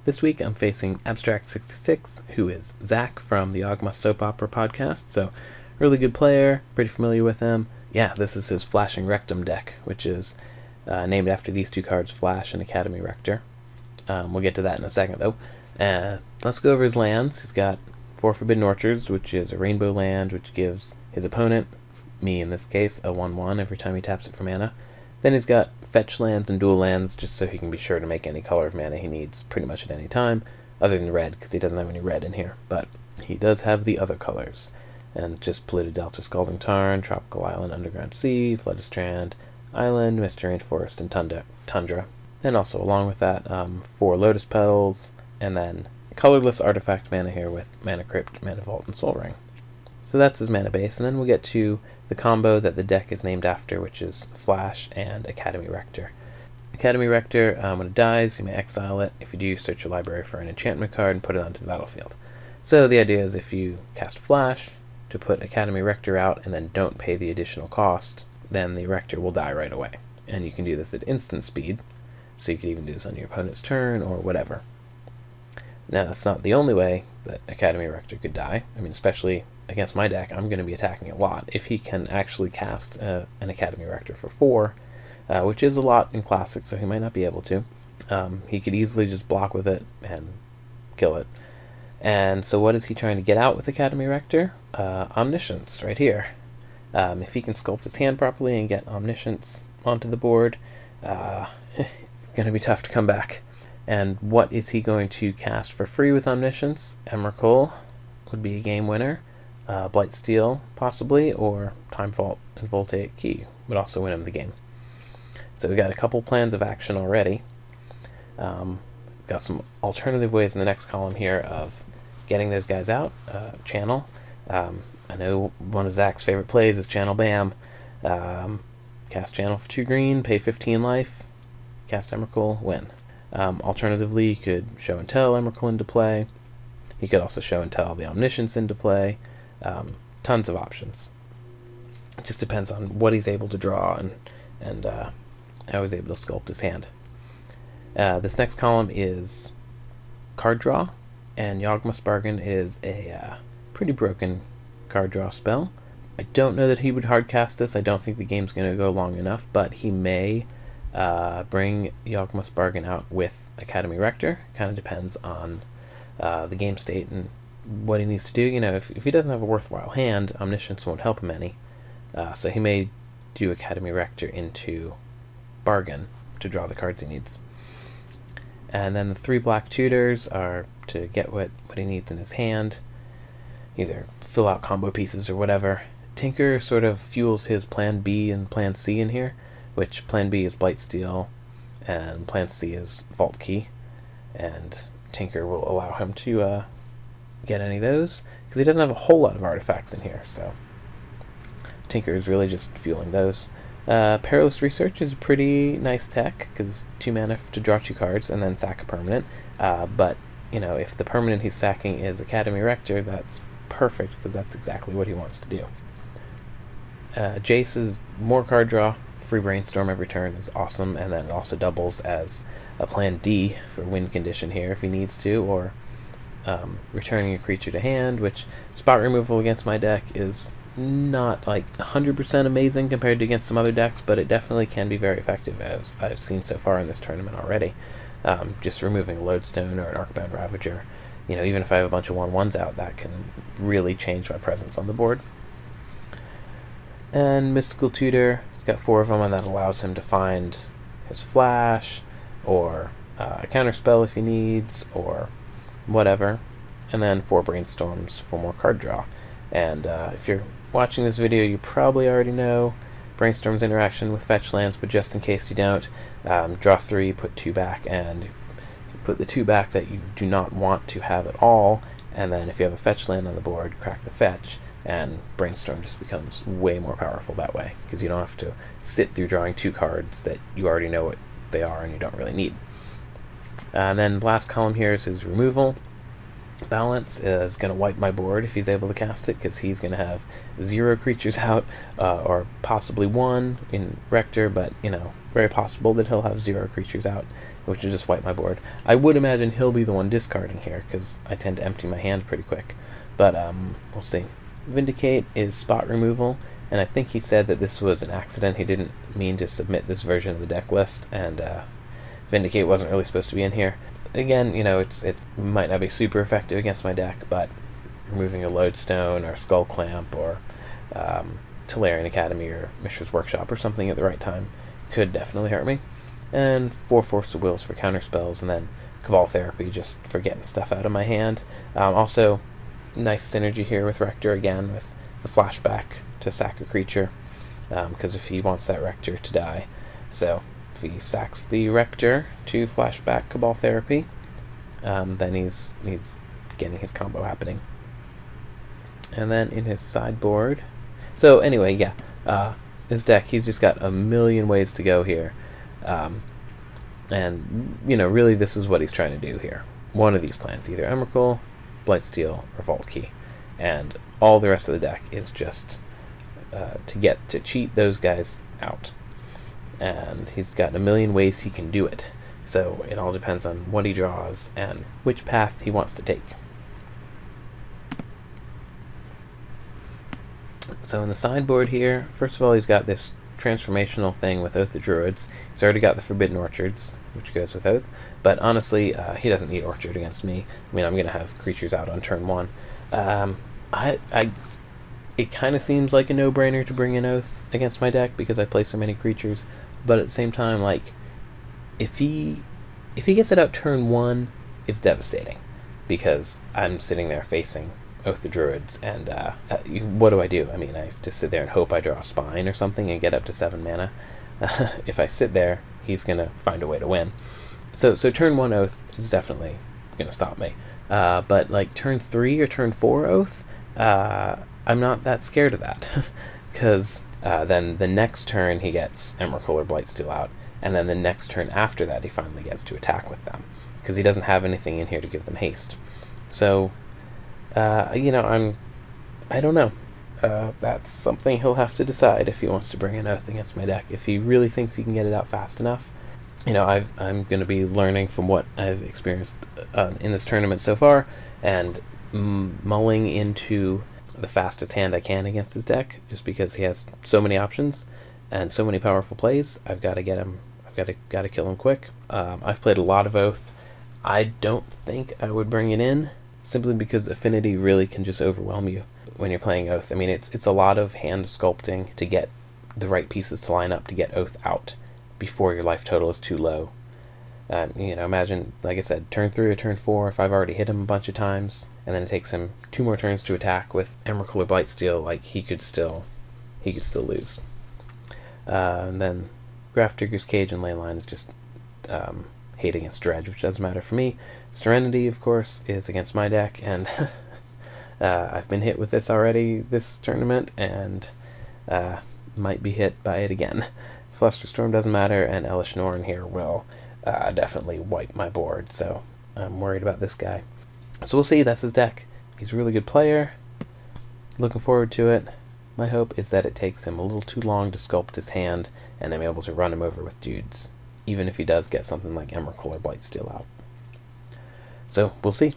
This week I'm facing Abstract66, who is Zach from the Ogma Soap Opera podcast, so really good player, pretty familiar with him. Yeah, this is his Flashing Rectum deck, which is named after these two cards, Flash and Academy Rector. We'll get to that in a second, though. Let's go over his lands. He's got 4 Forbidden Orchards, which is a rainbow land, which gives his opponent, me in this case, a 1/1 every time he taps it for mana. Then he's got fetch lands and dual lands, just so he can be sure to make any color of mana he needs pretty much at any time, other than red, because he doesn't have any red in here. But he does have the other colors, and just Polluted Delta, Scalding Tarn, Tropical Island, Underground Sea, Flooded Strand, Island, Mystery Rainforest, and Tundra. And also, along with that, 4 Lotus Petals, and then colorless artifact mana here with Mana Crypt, Mana Vault, and Soul Ring. So that's his mana base, and then we'll get to the combo that the deck is named after, which is Flash and Academy Rector. Academy Rector, when it dies, you may exile it. If you do, search your library for an enchantment card and put it onto the battlefield. So the idea is if you cast Flash to put Academy Rector out and then don't pay the additional cost, then the Rector will die right away. And you can do this at instant speed, so you could even do this on your opponent's turn or whatever. Now, that's not the only way that Academy Rector could die. I mean, especially against my deck, I'm going to be attacking a lot. If he can actually cast an Academy Rector for 4, which is a lot in Classic, so he might not be able to, he could easily just block with it and kill it. And so what is he trying to get out with Academy Rector? Omniscience, right here. If he can sculpt his hand properly and get Omniscience onto the board, it's going to be tough to come back. And what is he going to cast for free with Omniscience? Emrakul would be a game winner. Blightsteel, possibly, or Time Vault and Voltaic Key would also win him the game. So we got a couple plans of action already. Got some alternative ways in the next column here of getting those guys out. Channel. I know one of Zach's favorite plays is Channel Bam. Cast Channel for 2 green, pay 15 life, cast Emrakul, win. Alternatively, you could Show and Tell Emrakul into play. You could also Show and Tell the Omniscience into play. Tons of options. It just depends on what he's able to draw and how he's able to sculpt his hand. This next column is card draw, and Yawgmoth's Bargain is a pretty broken card draw spell. I don't know that he would hardcast this. I don't think the game's going to go long enough, but he may bring Yawgmoth's Bargain out with Academy Rector. Kind of depends on the game state and what he needs to do. You know, if he doesn't have a worthwhile hand, Omniscience won't help him any. So he may do Academy Rector into Bargain to draw the cards he needs. And then the 3 black tutors are to get what he needs in his hand, either fill out combo pieces or whatever. Tinker sort of fuels his Plan B and Plan C in here, which Plan B is Blightsteel and Plan C is Vault Key, and Tinker will allow him to get any of those, because he doesn't have a whole lot of artifacts in here, so Tinker is really just fueling those. Perilous Research is a pretty nice tech, because 2 mana to draw 2 cards and then sack a permanent, but you know, if the permanent he's sacking is Academy Rector, that's perfect, because that's exactly what he wants to do. Jace is more card draw, free Brainstorm every turn is awesome, and then it also doubles as a Plan D for win condition here if he needs to, or returning a creature to hand, which spot removal against my deck is not like 100% amazing compared to against some other decks, but it definitely can be very effective, as I've seen so far in this tournament already. Just removing a Lodestone or an Arcbound Ravager, you know, even if I have a bunch of 1/1s out, that can really change my presence on the board. And Mystical Tutor, he's got 4 of them, and that allows him to find his Flash, or a counterspell if he needs, or whatever. And then 4 Brainstorms for more card draw. And if you're watching this video, you probably already know Brainstorm's interaction with fetch lands, but just in case you don't, draw 3, put 2 back, and you put the 2 back that you do not want to have at all, and then if you have a fetch land on the board, crack the fetch, and Brainstorm just becomes way more powerful that way, because you don't have to sit through drawing 2 cards that you already know what they are and you don't really need. And then the last column here is his removal. Balance is going to wipe my board if he's able to cast it, because he's going to have 0 creatures out, or possibly 1 in Rector, but, you know, very possible that he'll have 0 creatures out, which will just wipe my board. I would imagine he'll be the one discarding here, because I tend to empty my hand pretty quick, but we'll see. Vindicate is spot removal, and I think he said that this was an accident. He didn't mean to submit this version of the deck list, and Vindicate wasn't really supposed to be in here. Again, you know, it might not be super effective against my deck, but removing a Lodestone or Skull Clamp or Tolarian Academy or Mishra's Workshop or something at the right time could definitely hurt me. And 4 Force of Wills for counter spells, and then Cabal Therapy just for getting stuff out of my hand. Also, nice synergy here with Rector again, with the flashback to sack a creature, because if he wants that Rector to die. So if he sacks the Rector to flashback Cabal Therapy, then he's getting his combo happening. And then in his sideboard, so anyway, yeah, his deck, he's just got a million ways to go here, and you know, really this is what he's trying to do here. One of these plans, either Emrakul, Blightsteel, or Vault Key, and all the rest of the deck is just to cheat those guys out. And he's got a million ways he can do it, so it all depends on what he draws and which path he wants to take. So in the sideboard here, first of all, he's got this transformational thing with Oath of Druids. He's already got the Forbidden Orchards, which goes with Oath, but honestly, he doesn't need Orchard against me. I mean, I'm going to have creatures out on turn 1. It kind of seems like a no-brainer to bring in Oath against my deck because I play so many creatures, but at the same time, like, if he gets it out turn 1, it's devastating because I'm sitting there facing Oath of Druids, and what do? I mean, I have to sit there and hope I draw a Spine or something and get up to 7 mana. If I sit there, he's going to find a way to win. So turn 1 Oath is definitely going to stop me. But like turn 3 or turn 4 Oath, I'm not that scared of that, because then the next turn he gets Emrakul or Blightsteel out, and then the next turn after that he finally gets to attack with them, because he doesn't have anything in here to give them haste. So, you know, I don't know. That's something he'll have to decide if he wants to bring an Oath against my deck. If he really thinks he can get it out fast enough, you know, I'm going to be learning from what I've experienced in this tournament so far, and mulling into the fastest hand I can against his deck, just because he has so many options and so many powerful plays. I've got to get him. I've got to kill him quick. I've played a lot of Oath. I don't think I would bring it in, simply because Affinity really can just overwhelm you when you're playing Oath. I mean, it's a lot of hand sculpting to get the right pieces to line up to get Oath out before your life total is too low. You know, imagine, like I said, turn 3 or turn 4, if I've already hit him a bunch of times, and then it takes him 2 more turns to attack with Emrakul or Blightsteel, like, he could still lose. And then Grafdigger's Cage and Leyline is just hate against Dredge, which doesn't matter for me. Serenity, of course, is against my deck, and I've been hit with this already this tournament, and might be hit by it again. Flusterstorm doesn't matter, and Elish Norn here will definitely wipe my board, so I'm worried about this guy. So we'll see. That's his deck. He's a really good player. Looking forward to it. My hope is that it takes him a little too long to sculpt his hand, and I'm able to run him over with dudes, even if he does get something like Emrakul or Blightsteel out. So we'll see.